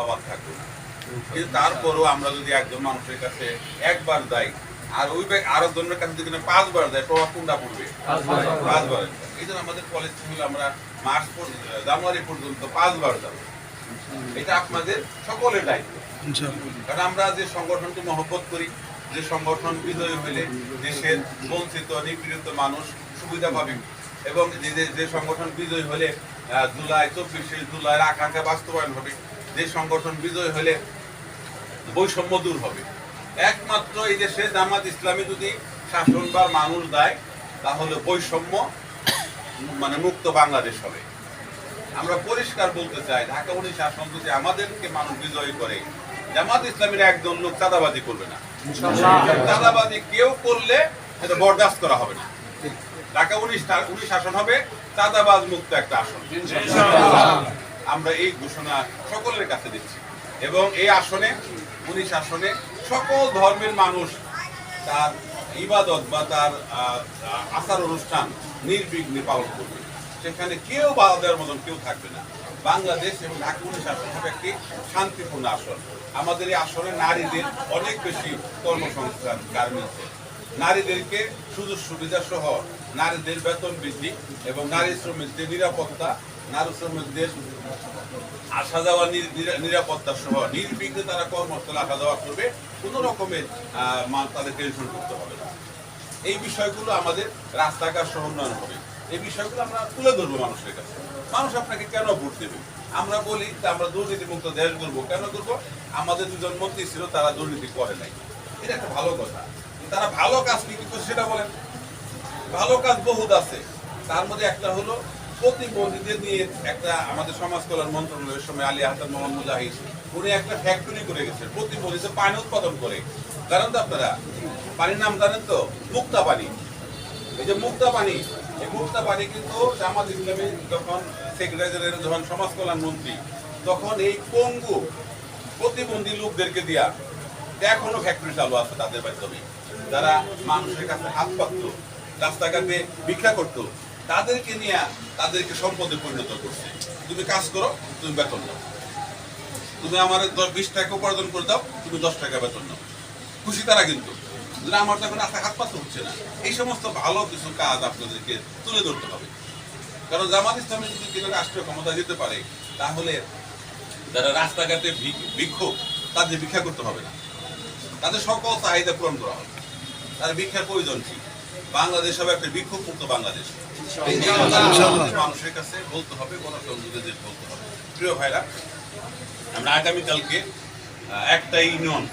অবাক থাকবো না। কিন্তু তারপরও আমরা যদি একজন মানুষের কাছে একবার যাই আর ওই আরো জনের কাছে যদি 5 বার যায় প্রভাব কোনটা পড়বে? 5 বার। এই জন্য আমাদের পলিসি হলো আমরা জানুয়ারি পর্যন্ত 5 বার যাবো। এটা আপনাদের সকলের দায়িত্ব। কারণ আমরা যে সংগঠনকে মহব্বত করি, যে সংগঠন বিজয়ী হইলে দেশের বঞ্চিত নিপীড়িত মানুষ সুবিধা পাবে এবং যে সংগঠন বিজয়ী হলে জুলাই 24শে জুলাইয়ের আকাঙ্ক্ষা বাস্তবায়ন হবে, যে সংগঠন বিজয়ী হলে বৈষম্য দূর হবে। একমাত্র এই দেশে জামাত ইসলামী যদি শাসন বা মানুষ দেয় তাহলে বৈষম্য মুক্ত বাংলাদেশ হবে। আমরা পরিষ্কার বলতে চাই, ঢাকা 19 শাসন যদি আমাদেরকে মানুষ বিজয়ী করে, জামাত ইসলামীর একজন লোক চাঁদাবাজি করবে না। চাঁদাবাজি কেউ করলে এটা বরদাস্ত করা হবে না। ঢাকা 19 শাসন হবে চাঁদাবাজ মুক্ত একটা আসন। আমরা এই ঘোষণা সকলের কাছে দিচ্ছি এবং এই আসনে 19 আসনে সকল ধর্মের মানুষ তার ইবাদত বা তার আচার অনুষ্ঠান নির্বিঘ্নে পালন করবে। সেখানে কেউ বাধা দেওয়ার মতন কেউ থাকবে না। বাংলাদেশ এবং ঢাকা 19 আসন হবে একটি শান্তিপূর্ণ আসন। আমাদের এই আসনে নারীদের অনেক বেশি কর্মসংস্থান গার্মেন্টসে, নারীদেরকে সুযোগ সুবিধা সহ নারীদের বেতন বৃদ্ধি এবং নারী শ্রমিকদের নিরাপত্তা, নারী শ্রমিকদের আসা যাওয়া নিরাপত্তা সহ নির্বিঘ্নে তারা কর্মস্থলে আসা যাওয়া করবে, কোনো রকমের তাদের টেনশন করতে হবে না। এই বিষয়গুলো আমাদের রাস্তাঘাট সহ উন্নয়ন হবে। এই বিষয়গুলো আমরা তুলে ধরবো মানুষের কাছে। মানুষ আপনাকে কেন ভোট দেবে? আমরা বলি যে আমরা দুর্নীতিমুক্ত দেশ করবো। কেন করবো? আমাদের দুজন মন্ত্রী ছিল, তারা দুর্নীতি করে নাই। এটা একটা ভালো কথা। তারা ভালো কাজ কি করছে সেটা বলেন। ভালো কাজ বহুত আছে, তার মধ্যে একটা হলো প্রতিবন্ধীদের নিয়ে একটা আমাদের সমাজ কল্যাণ মন্ত্রণালয়ের সময় আলী হাসান মোহাম্মদ মুজাহিদ উনি একটা ফ্যাক্টরি করে গেছে, প্রতিবন্ধীদের পানি উৎপাদন করে। জানেন তো আপনারা পানির নাম জানেন তো? মুক্তা পানি। এই যে মুক্তা পানি, এই মুক্তা পানি কিন্তু জামাত ইসলামী যখন সেক্রেটারি জেনারেল যখন সমাজ কল্যাণ মন্ত্রী, তখন এই পঙ্গু প্রতিবন্ধী লোকদেরকে দিয়া এখনো ফ্যাক্টরি চালু আছে তাদের মাধ্যমে, যারা মানুষের কাছে হাত পাতত, রাস্তাঘাটে ভিক্ষা করতো, তাদেরকে নিয়ে তাদেরকে সম্পদে পরিণত করছে। তুমি কাজ করো, তুমি বেতন দাও। তুমি আমার 20 টাকা উপার্জন করে দাও, তুমি 10 টাকা বেতন দাও। খুশি তারা, কিন্তু আমার তো এখন হাত পাততে হচ্ছে না। এই সমস্ত ভালো কিছু কাজ আপনাদেরকে তুলে ধরতে হবে। কারণ জামাত ইসলামী যদি কেন রাষ্ট্রীয় ক্ষমতা দিতে পারে, তাহলে যারা রাস্তাঘাটে বিক্ষোভ, তাদের ভিক্ষা করতে হবে না, তাদের সকল চাহিদা পূরণ করা হবে। তার ভিক্ষার প্রয়োজন কি? বাংলাদেশ হবে একটা বিক্ষোভ মুক্ত বাংলাদেশ। মানুষের কাছে বলতে হবে, গণতন্ত্রদের বলতে হবে। প্রিয় ভাইরা, আমরা আগামীকালকে একটা ইউনিয়ন